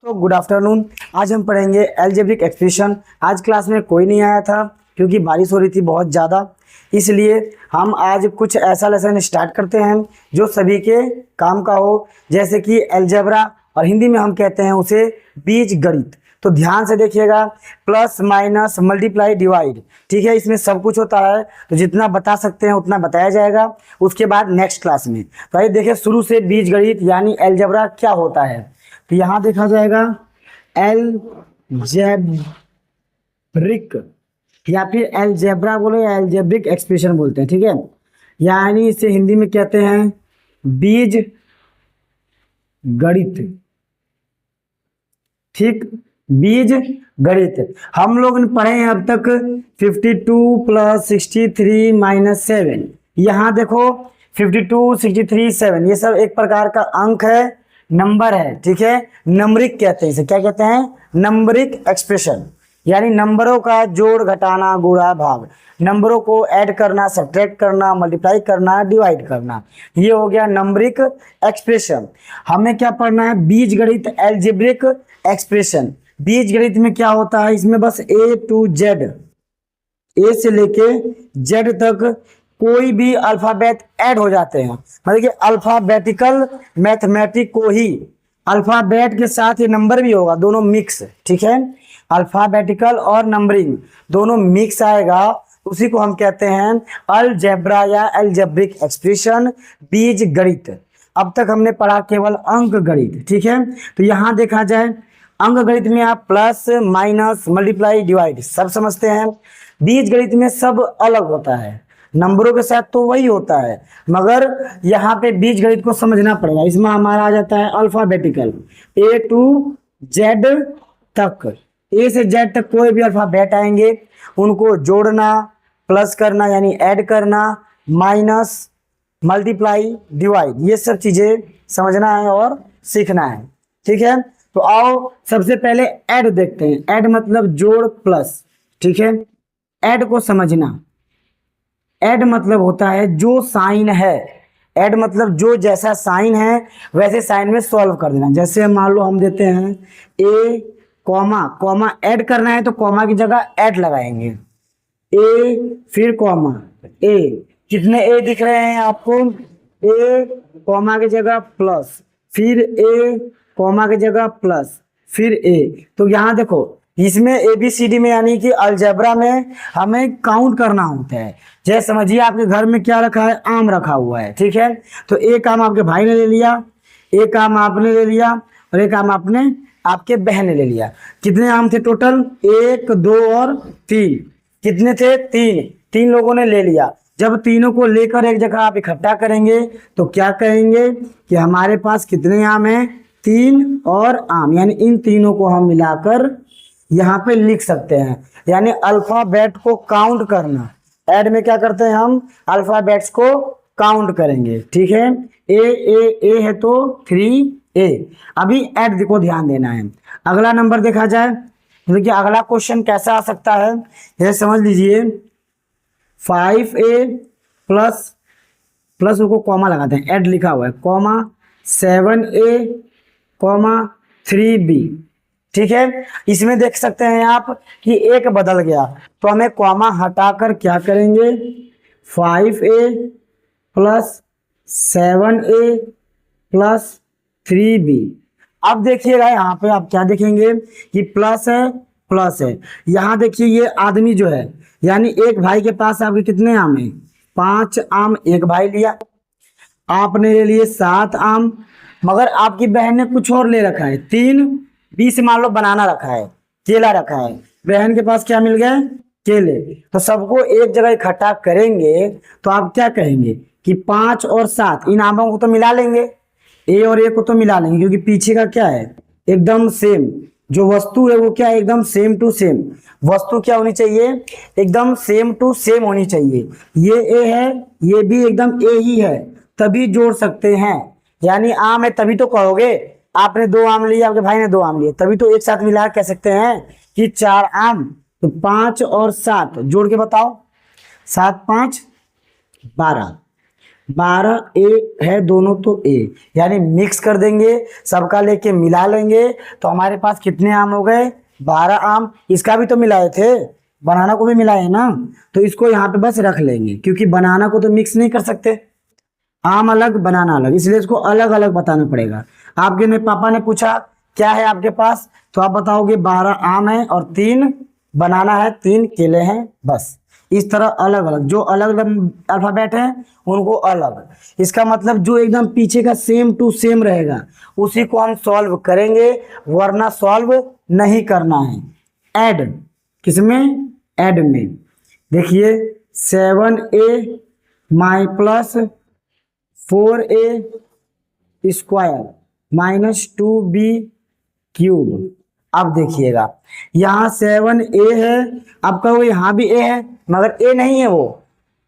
तो good afternoon. आज हम पढ़ेंगे एल्जेब्रिक एक्सप्रेशन। आज क्लास में कोई नहीं आया था क्योंकि बारिश हो रही थी बहुत ज़्यादा, इसलिए हम आज कुछ ऐसा लेसन स्टार्ट करते हैं जो सभी के काम का हो, जैसे कि एल्जेब्रा और हिंदी में हम कहते हैं उसे बीज गणित। तो ध्यान से देखिएगा, प्लस माइनस मल्टीप्लाई डिवाइड, ठीक है। इसमें सब कुछ होता है, तो जितना बता सकते हैं उतना बताया जाएगा उसके बाद नेक्स्ट क्लास में। तो आइए देखिए शुरू से बीज गणित यानी एल्जेब्रा क्या होता है। तो यहाँ देखा जाएगा एल्जेब्रिक या फिर एल्जेब्रा बोलो या एल्जेब्रिक एक्सप्रेशन बोलते हैं, ठीक है। यानी इसे हिंदी में कहते हैं बीज गणित, ठीक, बीज गणित। हम लोग ने पढ़े हैं अब तक 52 + 63 - 7। यहाँ देखो 52, 63, 7 ये सब एक प्रकार का अंक है, नंबर है, ठीक है। नंबरिक कहते हैं इसे, क्या कहते हैं, नंबरिक एक्सप्रेशन, यानी नंबरों का जोड़ घटाना गुणा भाग, नंबरों को ऐड करना सब्ट्रैक्ट करना मल्टीप्लाई करना डिवाइड करना, ये हो गया नंबरिक एक्सप्रेशन। हमें क्या पढ़ना है, बीज गणित एल्जेब्रिक एक्सप्रेशन। बीज गणित में क्या होता है, इसमें बस A to Z, ए से लेके जेड तक कोई भी अल्फाबेट ऐड हो जाते हैं, मतलब कि अल्फाबेटिकल मैथमेटिक को ही अल्फाबेट के साथ ये नंबर भी होगा, दोनों मिक्स, ठीक है। अल्फाबेटिकल और नंबरिंग दोनों मिक्स आएगा, उसी को हम कहते हैं अलजेब्रा या एल्जेब्रिक एक्सप्रेशन, बीज गणित। अब तक हमने पढ़ा केवल अंक गणित, ठीक है। तो यहाँ देखा जाए अंक गणित में आप प्लस माइनस मल्टीप्लाई डिवाइड सब समझते हैं। बीज गणित में सब अलग होता है, नंबरों के साथ तो वही होता है, मगर यहाँ पे बीज गणित को समझना पड़ेगा। इसमें हमारा आ जाता है अल्फाबेटिकल A to Z तक, A से Z तक कोई भी अल्फाबेट आएंगे उनको जोड़ना, प्लस करना यानी ऐड करना, माइनस मल्टीप्लाई डिवाइड, ये सब चीजें समझना है और सीखना है, ठीक है। तो आओ सबसे पहले ऐड देखते हैं। ऐड मतलब जोड़ प्लस, ठीक है। ऐड को समझना, ऐड मतलब होता है जो साइन है, ऐड मतलब जो जैसा साइन है वैसे साइन में सॉल्व कर देना। जैसे मान लो हम देते हैं ए कॉमा कॉमा, ऐड करना है तो कॉमा की जगह ऐड लगाएंगे, ए फिर कॉमा ए, कितने ए दिख रहे हैं आपको, ए कॉमा की जगह प्लस, फिर ए कॉमा की जगह प्लस, फिर ए। तो यहाँ देखो इसमें ABCD में यानी कि अलजेब्रा में हमें काउंट करना होता है। जैसे समझिए आपके घर में क्या रखा है, आम रखा हुआ है, ठीक है। तो एक आम आपके भाई ने ले लिया, एक आम आपने ले लिया और एक आम आपने आपके बहन ने ले लिया। कितने आम थे टोटल, 1, 2 और 3, कितने थे, 3 लोगों ने ले लिया। जब तीनों को लेकर एक जगह आप इकट्ठा करेंगे तो क्या कहेंगे कि हमारे पास कितने आम हैं, 3 और आम, यानी इन तीनों को हम मिलाकर यहाँ पे लिख सकते हैं। यानी अल्फाबेट को काउंट करना, ऐड में क्या करते हैं हम अल्फाबेट्स को काउंट करेंगे, ठीक है। ए है तो 3A। अभी ऐड को ध्यान देना है। अगला नंबर देखा जाए, देखिए अगला क्वेश्चन कैसा आ सकता है, ये समझ लीजिए 5A प्लस प्लस को कॉमा लगाते हैं, ऐड लिखा हुआ है, कॉमा 7A कॉमा 3B, ठीक है। इसमें देख सकते हैं आप कि एक बदल गया, तो हमें कॉमा हटाकर क्या करेंगे, 5A plus 7A plus 3B। अब देखिएगा यहाँ पे आप क्या देखेंगे कि प्लस है प्लस है। यहाँ देखिए ये आदमी जो है, यानी एक भाई के पास आपके कितने आम है, 5 आम एक भाई लिया, आपने ले लिए 7 आम, मगर आपकी बहन ने कुछ और ले रखा है, 3 से मान लो बनाना रखा है, केला रखा है, बहन के पास क्या मिल गया, केले। तो सबको एक जगह इकट्ठा करेंगे तो आप क्या कहेंगे कि 5 और 7 इन आमों को तो मिला लेंगे, ए और ए को तो मिला लेंगे, क्योंकि पीछे का क्या है एकदम सेम, जो वस्तु है वो क्या है एकदम सेम टू सेम। वस्तु क्या होनी चाहिए, एकदम सेम टू सेम होनी चाहिए। ये ए है, ये भी एकदम ए ही है, तभी जोड़ सकते हैं। यानी आम है तभी तो कहोगे, आपने 2 आम लिए, आपके भाई ने 2 आम लिए, तभी तो एक साथ मिला कह सकते हैं कि 4 आम। तो 5 और 7 जोड़ के बताओ, 7 5 12, 12 ए है दोनों तो ए, यानी मिक्स कर देंगे, सबका लेके मिला लेंगे तो हमारे पास कितने आम हो गए? 12 आम। इसका भी तो मिलाए थे, बनाना को भी मिलाए ना, तो इसको यहाँ पे बस रख लेंगे क्योंकि बनाना को तो मिक्स नहीं कर सकते, आम अलग बनाना अलग, इसलिए इसको अलग अलग बताना पड़ेगा। आपके ने पापा ने पूछा क्या है आपके पास, तो आप बताओगे 12 आम है और 3 बनाना है, 3 केले हैं, बस। इस तरह अलग अलग, जो अलग अलग अल्फाबेट है उनको अलग। इसका मतलब जो एकदम पीछे का सेम टू सेम रहेगा उसी को हम सॉल्व करेंगे, वरना सॉल्व नहीं करना है। ऐड किसमें? ऐड में। देखिए 7a माई plus 4a square minus 2b cube. अब देखिएगा यहाँ 7a है, अब कहो यहाँ भी a है, मगर a नहीं है, वो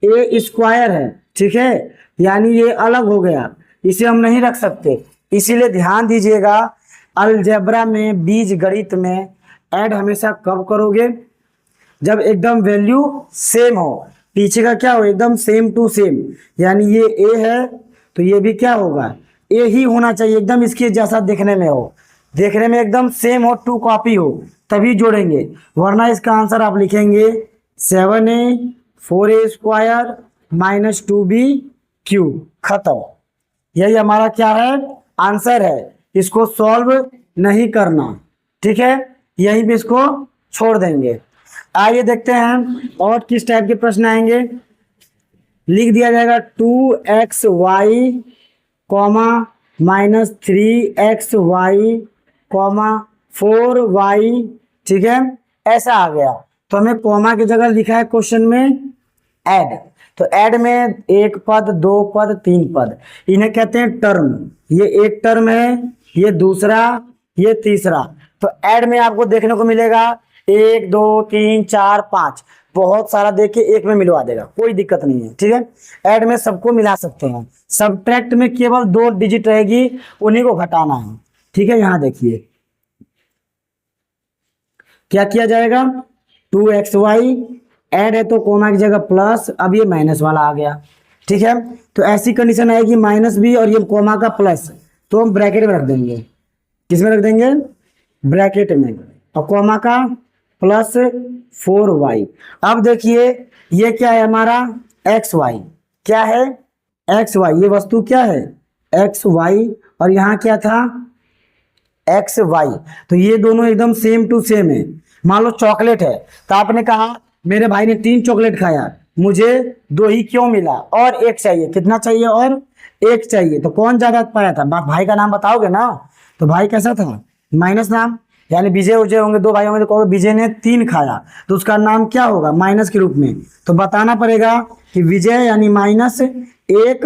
a स्क्वायर है, ठीक है, यानी ये अलग हो गया, इसे हम नहीं रख सकते। इसीलिए ध्यान दीजिएगा, अलजेब्रा में, बीज गणित में ऐड हमेशा कब करोगे? जब एकदम वैल्यू सेम हो, पीछे का क्या हो? एकदम सेम टू सेम, यानी ये a है तो ये भी क्या होगा? a ही होना चाहिए, एकदम इसके जैसा देखने में हो, देखने में एकदम सेम हो, 2 कॉपी हो, तभी जोड़ेंगे, वरना इसका आंसर आप लिखेंगे 7a 4a square minus 2b cube, खत्म। यही हमारा क्या है? आंसर है। इसको सॉल्व नहीं करना, ठीक है, यहीं पे इसको छोड़ देंगे। आइए देखते हैं और किस टाइप के प्रश्न आएंगे। लिख दिया जाएगा 2xy comma minus 3xy comma 4y, ठीक है, ऐसा आ गया तो हमें कॉमा की जगह लिखा है क्वेश्चन में ऐड। तो ऐड में 1 पद, 2 पद, 3 पद, इन्हें कहते हैं टर्म। ये एक टर्म है, ये दूसरा, ये तीसरा। तो ऐड में आपको देखने को मिलेगा 1 2 3 4 5, बहुत सारा देख के एक में मिलवा देगा, कोई दिक्कत नहीं है, ठीक है। ऐड में सबको मिला सकते हैं, सब्ट्रैक्ट में केवल 2 डिजिट रहेगी, उन्हीं को घटाना है, ठीक है। यहाँ देखिए क्या किया जाएगा, 2xy ऐड है तो कोमा की जगह प्लस, अब ये माइनस वाला आ गया, ठीक है। तो ऐसी कंडीशन आएगी माइनस भी और ये कोमा का प्लस, तो हम ब्रैकेट में रख देंगे, किसमें रख देंगे? ब्रैकेट में, और कोमा का प्लस 4y। अब देखिए ये क्या है हमारा? xy, क्या है? xy, ये वस्तु क्या है? xy, और यहाँ क्या था? xy। तो ये दोनों एकदम सेम टू सेम है। मान लो चॉकलेट है, तो आपने कहा मेरे भाई ने 3 चॉकलेट खाया, मुझे 2 ही क्यों मिला, और 1 चाहिए, कितना चाहिए? और 1 चाहिए। तो कौन ज्यादा पाया था? भाई का नाम बताओगे ना, तो भाई कैसा था? माइनस नाम, यानी विजय उजय होंगे, 2 भाई होंगे, तो कहोगे विजय ने 3 खाया, तो उसका नाम क्या होगा? माइनस के रूप में। तो बताना पड़ेगा कि विजय यानी माइनस 1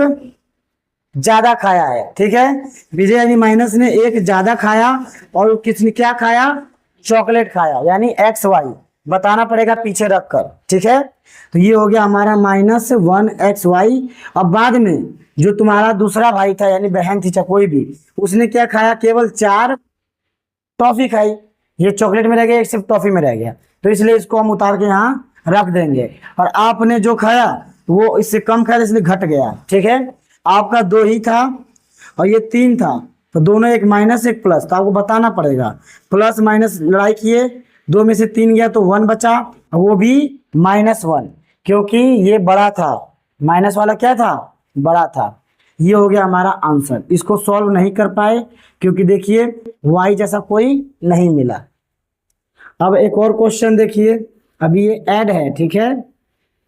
ज्यादा खाया है, ठीक है। विजय यानी माइनस ने 1 ज्यादा खाया, और किसने क्या खाया? चॉकलेट खाया, यानी xy बताना पड़ेगा पीछे रखकर, ठीक है। तो ये हो गया हमारा -1xy। अब बाद में जो तुम्हारा दूसरा भाई था, यानी बहन थी चाहे कोई भी, उसने क्या खाया? केवल 4 टॉफी खाई, ये चॉकलेट में रह गया, एक सिर्फ टॉफी में रह गया, तो इसलिए इसको हम उतार के यहाँ रख देंगे। और आपने जो खाया वो इससे कम खाया, इसलिए घट गया, ठीक है। आपका 2 ही था और ये 3 था, तो दोनों एक माइनस एक प्लस, तो आपको बताना पड़ेगा। प्लस माइनस लड़ाई किए, 2 में से 3 गया तो 1 बचा, वो भी -1, क्योंकि ये बड़ा था, माइनस वाला क्या था? बड़ा था। ये हो गया हमारा आंसर। इसको सॉल्व नहीं कर पाए क्योंकि देखिए y जैसा कोई नहीं मिला। अब एक और क्वेश्चन देखिए, अभी ये ऐड है, ठीक है,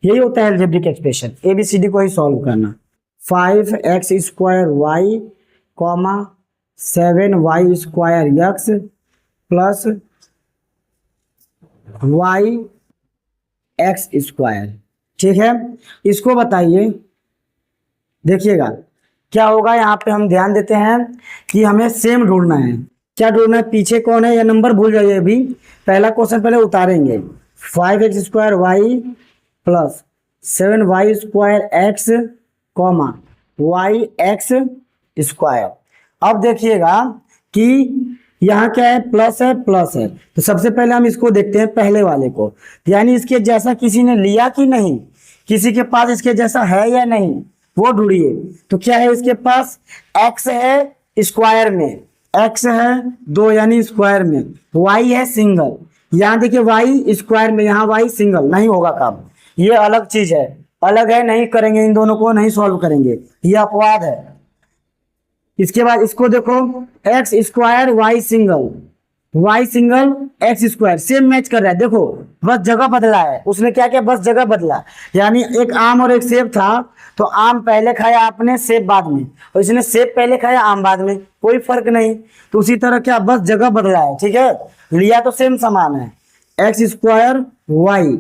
यही होता है अलजेब्रिक एक्सप्रेशन, ABCD को ही सॉल्व करना। 5x square y comma 7y square x plus y x square, ठीक है। इसको बताइए, देखिएगा क्या होगा। यहाँ पे हम ध्यान देते हैं कि हमें सेम ढूंढना है। क्या ढूंढना है? पीछे कौन है या नंबर भूल जाइए, अभी पहला क्वेश्चन पहले उतारेंगे। 5x square y plus 7y square x comma y x square. अब देखिएगा कि यहाँ क्या है? प्लस है, प्लस है, तो सबसे पहले हम इसको देखते हैं, पहले वाले को, यानी इसके जैसा किसी ने लिया कि नहीं, किसी के पास इसके जैसा है या नहीं। वो ढूंढिए। तो क्या है इसके पास, x है स्क्वायर में, x है 2 यानी स्क्वायर में, y है सिंगल। यहाँ देखिए y स्क्वायर में, यहाँ y सिंगल, नहीं होगा काम, ये अलग चीज है, अलग है, नहीं करेंगे, इन दोनों को नहीं सॉल्व करेंगे, ये अपवाद है। इसके बाद इसको देखो, x square y single, y single x square, same match कर रहा है, देखो बस जगह बदला है, उसने क्या किया, बस जगह बदला, यानी एक आम और एक सेब था, तो आम पहले खाया आपने, सेब बाद में, और इसने सेब पहले खाया, आम बाद में, कोई फर्क नहीं। तो उसी तरह क्या, बस जगह बदला है, ठीक है, लिया तो सेम समान है, एक्स स्क्वायर वाई,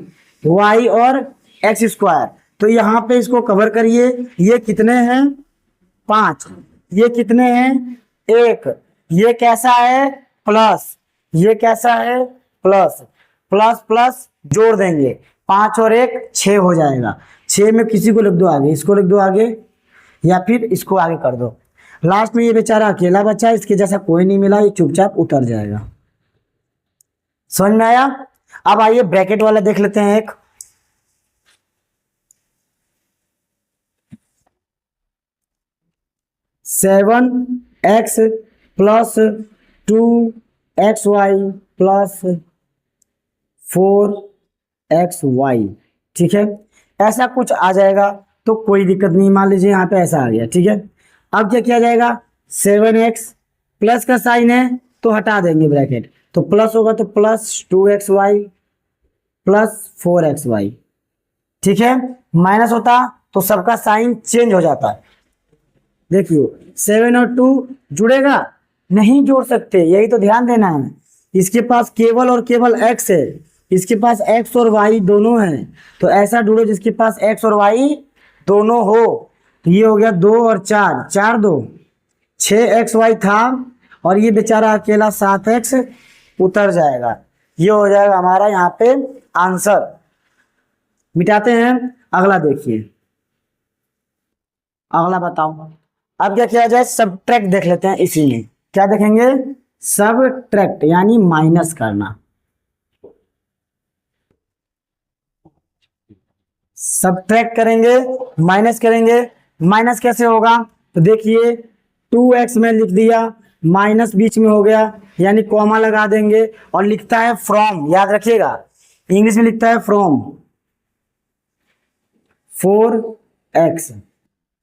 वाई और एक्स स्क्वायर। तो यहाँ पे इसको कवर करिए, ये कितने हैं 5, ये कितने हैं 1, ये कैसा है प्लस, ये कैसा है प्लस, प्लस प्लस जोड़ देंगे, 5 और 1 6 हो जाएगा, 6 में किसी को लिख दो आगे, इसको लिख दो आगे, या फिर इसको आगे कर दो। लास्ट में ये बेचारा अकेला बचा, इसके जैसा कोई नहीं मिला, ये चुपचाप उतर जाएगा। समझ में आया? अब आइए ब्रैकेट वाला देख लेते हैं एक, seven x plus 2xy plus 4xy, ठीक है, ऐसा कुछ आ जाएगा तो कोई दिक्कत नहीं, मान लीजिए यहाँ पे ऐसा आ गया, ठीक है। अब क्या किया जाएगा, 7x प्लस का साइन है तो हटा देंगे ब्रैकेट, तो प्लस होगा तो प्लस 2xy प्लस 4xy, ठीक है, माइनस होता तो सबका साइन चेंज हो जाता है। देखिए 7 और 2 जुड़ेगा, नहीं जोड़ सकते, यही तो ध्यान देना है। इसके पास केवल और केवल x है, इसके पास x और y दोनों हैं, तो ऐसा ढूंढो जिसके पास x और y दोनों हो। तो ये हो गया 2 और 4, 4 2 6xy था, और ये बेचारा अकेला 7x उतर जाएगा, ये हो जाएगा हमारा यहाँ पे आंसर। मिटाते हैं, अगला देखिए, अगला बताओ। अब क्या किया जाए, सबट्रैक्ट देख लेते हैं, इसी में क्या देखेंगे, सबट्रैक्ट यानी माइनस करना। सबट्रैक्ट करेंगे, माइनस करेंगे, माइनस कैसे होगा, तो देखिए 2x में लिख दिया, माइनस बीच में हो गया, यानी कॉमा लगा देंगे, और लिखता है फ्रॉम, याद रखिएगा इंग्लिश में लिखता है फ्रॉम 4x,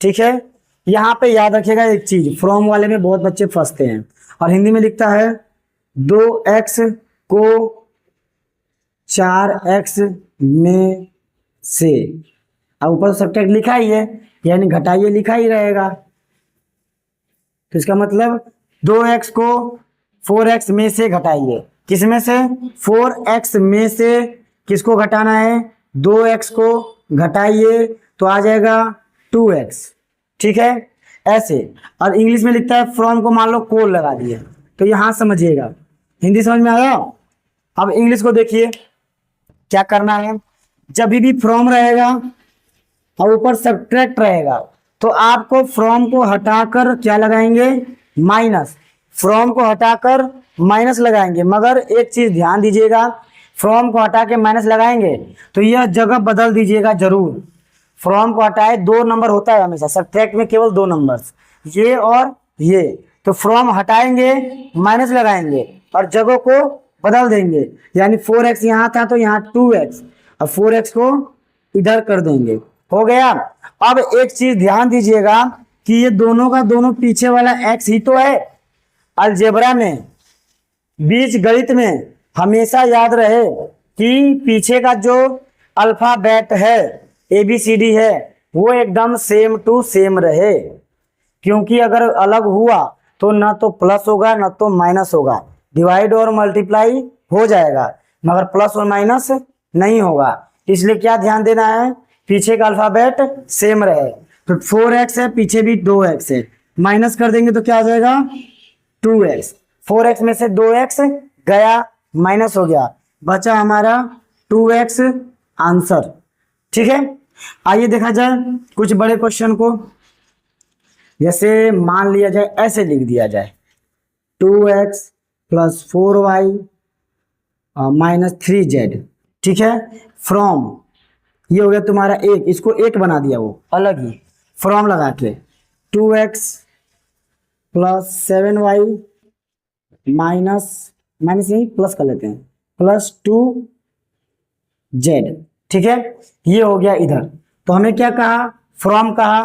ठीक है। यहाँ पे याद रखिएगा एक चीज, फ्रॉम वाले में बहुत बच्चे फंसते हैं, और हिंदी में लिखता है 2x को 4x में से, अब ऊपर सब्ट्रैक्ट लिखा ही है, यानी घटाइए लिखा ही रहेगा, तो इसका मतलब 2x को 4x में से घटाइए, किस में से, 4x में से किसको घटाना है, 2x को घटाइए तो आ जाएगा 2x, ठीक है, ऐसे। और इंग्लिश में लिखता है फ्रॉम को मान लो कोल लगा दिए, तो यहां समझिएगा, हिंदी समझ में आया। अब इंग्लिश को देखिए क्या करना है, जब भी फ्रॉम रहेगा और ऊपर सब्ट्रैक्ट रहेगा, तो आपको फ्रॉम को हटाकर क्या लगाएंगे, माइनस, फ्रॉम को हटाकर माइनस लगाएंगे, मगर एक चीज ध्यान दीजिएगा, फ्रॉम को हटा के माइनस लगाएंगे तो यह जगह बदल दीजिएगा जरूर। फ्रॉम को हटाए 2 नंबर होता है हमेशा, सब्ट्रैक्ट में केवल 2 नंबर्स, ये और ये, तो फ्रॉम हटाएंगे माइनस लगाएंगे और जगह को बदल देंगे, यानी 4x यहाँ था तो यहाँ 2x, और 4x को इधर कर देंगे, हो गया। अब एक चीज ध्यान दीजिएगा कि ये दोनों का दोनों पीछे वाला x ही तो है। अलजेब्रा में, बीज गणित में हमेशा याद रहे कि पीछे का जो अल्फाबेट है, ABCD है, वो एकदम सेम टू सेम रहे, क्योंकि अगर अलग हुआ तो ना तो प्लस होगा ना तो माइनस होगा, डिवाइड और मल्टीप्लाई हो जाएगा मगर प्लस और माइनस नहीं होगा। इसलिए क्या ध्यान देना है, पीछे का अल्फाबेट सेम रहे। तो 4x है, पीछे भी 2x है, माइनस कर देंगे तो क्या आ जाएगा 2x, 4x में से 2x गया, माइनस हो गया, बचा हमारा 2x आंसर, ठीक है। आइए देखा जाए कुछ बड़े क्वेश्चन को, जैसे मान लिया जाए ऐसे लिख दिया जाए 2x plus 4y minus 3z, ठीक है, फ्रॉम, ये हो गया तुम्हारा 1, इसको 1 बना दिया वो अलग ही, फ्रॉम लगा के 2x plus 7y minus minus नहीं प्लस कर लेते हैं प्लस 2z। ठीक है, ये हो गया इधर। तो हमें क्या कहा, फ्रॉम कहा।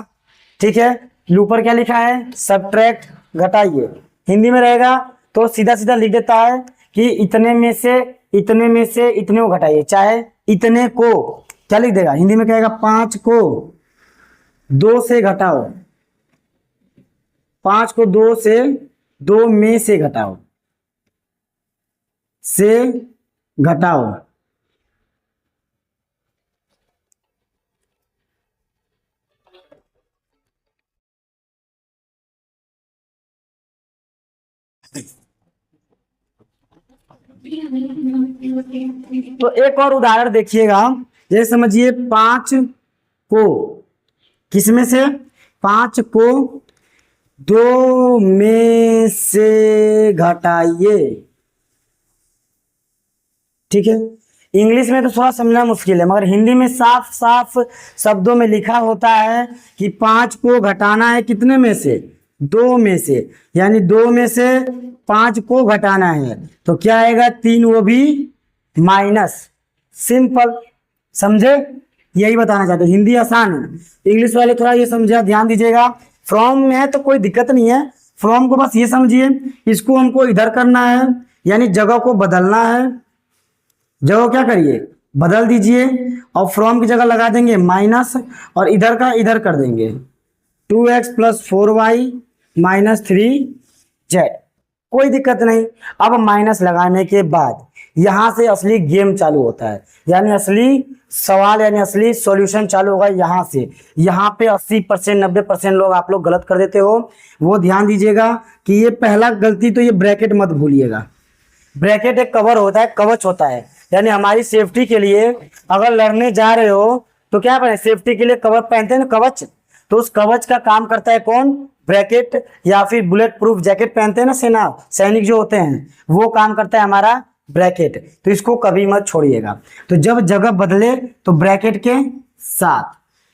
ठीक है, ऊपर क्या लिखा है, सब्ट्रैक्ट, घटाइए। हिंदी में रहेगा तो सीधा सीधा लिख देता है कि इतने में से इतने को घटाइए, चाहे इतने को क्या लिख देगा, हिंदी में कहेगा 5 को 2 से घटाओ, 5 को 2 में से घटाओ, तो एक और उदाहरण देखिएगा, जैसे समझिए 5 को किसमें से, 5 को 2 में से घटाइए। ठीक है, इंग्लिश में तो थोड़ा समझना मुश्किल है, मगर हिंदी में साफ साफ शब्दों में लिखा होता है कि 5 को घटाना है कितने में से, 2 में से, यानी 2 में से 5 को घटाना है तो क्या आएगा, 3, वो भी माइनस। सिंपल, समझे, यही बताना चाहते हैं। हिंदी आसान है, इंग्लिश वाले थोड़ा ये समझा, ध्यान दीजिएगा। फ्रॉम में है तो कोई दिक्कत नहीं है, फ्रॉम को बस ये समझिए, इसको हमको इधर करना है, यानी जगह को बदलना है। जगह क्या करिए, बदल दीजिए, और फ्रॉम की जगह लगा देंगे माइनस, और इधर का इधर कर देंगे 2x plus 4y minus 3z। कोई दिक्कत नहीं। अब माइनस लगाने के बाद यहां से असली गेम चालू होता है, यानी असली सवाल यानी असली सॉल्यूशन चालू होगा यहां से। यहां पे 80% 90% लोग आप लोग गलत कर देते हो, वो ध्यान दीजिएगा कि ये पहला गलती तो ये ब्रैकेट मत भूलिएगा। ब्रैकेट एक कवर होता है, कवच होता है, यानी हमारी सेफ्टी के लिए अगर लड़ने जा रहे हो तो क्या पहने, सेफ्टी के लिए कवर पहनते हैं ना, कवच। तो उस कवच का काम करता है कौन, ब्रैकेट, या फिर बुलेट प्रूफ जैकेट पहनते हैं ना सेना सैनिक जो होते हैं, वो काम करता है हमारा ब्रैकेट। तो इसको कभी मत छोड़िएगा। तो जब जगह बदले तो ब्रैकेट के साथ,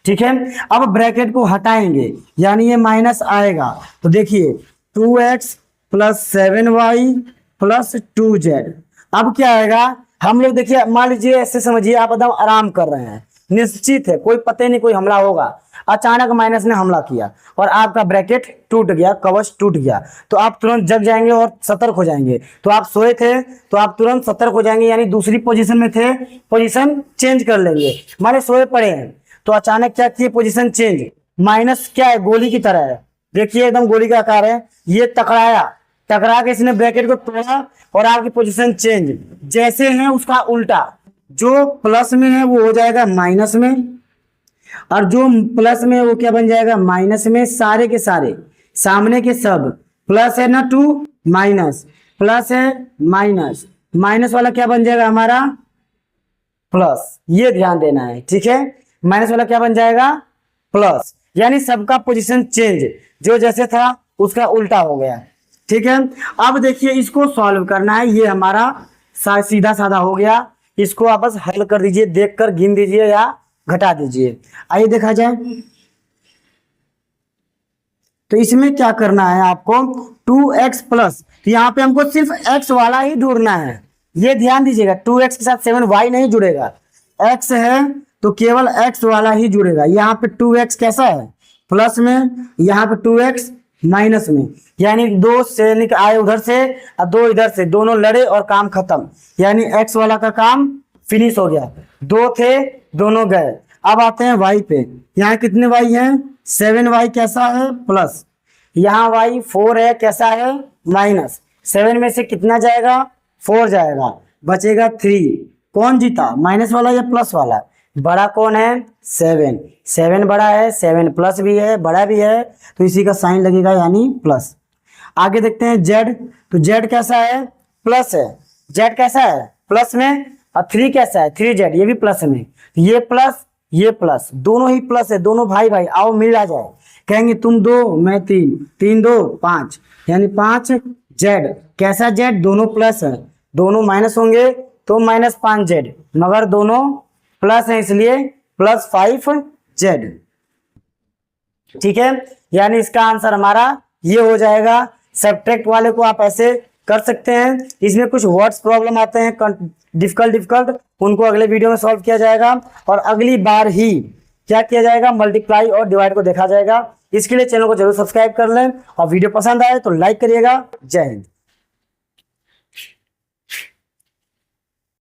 ठीक है। अब ब्रैकेट को हटाएंगे, यानी ये माइनस आएगा, तो देखिए 2x plus 7y plus 2z। अब क्या आएगा, हम लोग देखिए, मान लीजिए ऐसे समझिए, आप एकदम आराम कर रहे हैं, निश्चित है, कोई पता नहीं कोई हमला होगा, अचानक माइनस ने हमला किया और आपका ब्रैकेट टूट गया, कवच टूट गया, तो आप तुरंत जग जाएंगे और सतर्क हो जाएंगे। तो आप सोए थे तो आप तुरंत सतर्क हो जाएंगे, यानी दूसरी पोजीशन में थे, पोजीशन चेंज कर लेंगे। माने सोए पड़े हैं तो अचानक क्या किए, पोजीशन चेंज। माइनस क्या है, गोली की तरह है, देखिए एकदम गोली का आकार है, ये टकराया, टकरा के इसने ब्रैकेट को तोड़ा और आपकी पोजीशन चेंज। जैसे है उसका उल्टा, जो प्लस में है वो हो जाएगा माइनस में, और जो प्लस में है वो क्या बन जाएगा, माइनस में। सारे के सारे सामने के सब प्लस है ना, 2 माइनस, प्लस है माइनस, माइनस वाला क्या बन जाएगा हमारा प्लस। ये ध्यान देना है, ठीक है। माइनस वाला क्या बन जाएगा, प्लस, यानी सबका पोजीशन चेंज, जो जैसे था उसका उल्टा हो गया, ठीक है। अब देखिए इसको सॉल्व करना है, ये हमारा सीधा साधा हो गया। इसको आप बस हल कर दीजिए, देखकर गिन दीजिए या घटा दीजिए। आइए देखा जाए, तो इसमें क्या करना है आपको, 2x प्लस, तो यहाँ पे हमको सिर्फ x वाला ही ढूंढना है, ये ध्यान दीजिएगा। 2x के साथ 7y नहीं जुड़ेगा, x है तो केवल x वाला ही जुड़ेगा। यहाँ पे 2x कैसा है, प्लस में, यहाँ पे 2x माइनस में, यानी 2 सैनिक आए उधर से और 2 इधर से, दोनों लड़े और काम खत्म, यानी x वाला का काम फिनिश हो गया। 2 थे, दोनों गए। अब आते हैं y पे, यहाँ कितने y हैं, 7y कैसा है प्लस, यहाँ y 4 है कैसा है माइनस। 7 में से कितना जाएगा, 4 जाएगा, बचेगा 3। कौन जीता, माइनस वाला या प्लस वाला, बड़ा कौन है, 7। 7 बड़ा है, 7 प्लस भी है, बड़ा भी है, तो इसी का साइन लगेगा यानी प्लस। आगे देखते हैं z, तो z कैसा है, प्लस है, z कैसा है प्लस में, और 3 कैसा है, 3z, ये भी प्लस में। ये प्लस दोनों ही प्लस है, दोनों भाई भाई, आओ मिल आ जाए। कहेंगे तुम 2 मैं 3, 3 2 5, यानी 5z। कैसा z, दोनों प्लस है, दोनों माइनस होंगे तो माइनस 5z, मगर दोनों प्लस है इसलिए प्लस 5z। ठीक है, यानी इसका आंसर हमारा ये हो जाएगा। सब्ट्रैक्ट वाले को आप ऐसे कर सकते हैं। इसमें कुछ वर्ड्स प्रॉब्लम आते हैं डिफिकल्ट, उनको अगले वीडियो में सॉल्व किया जाएगा और अगली बार ही क्या किया जाएगा, मल्टीप्लाई और डिवाइड को देखा जाएगा। इसके लिए चैनल को जरूर सब्सक्राइब कर लें और वीडियो पसंद आए तो लाइक करिएगा। जय हिंद।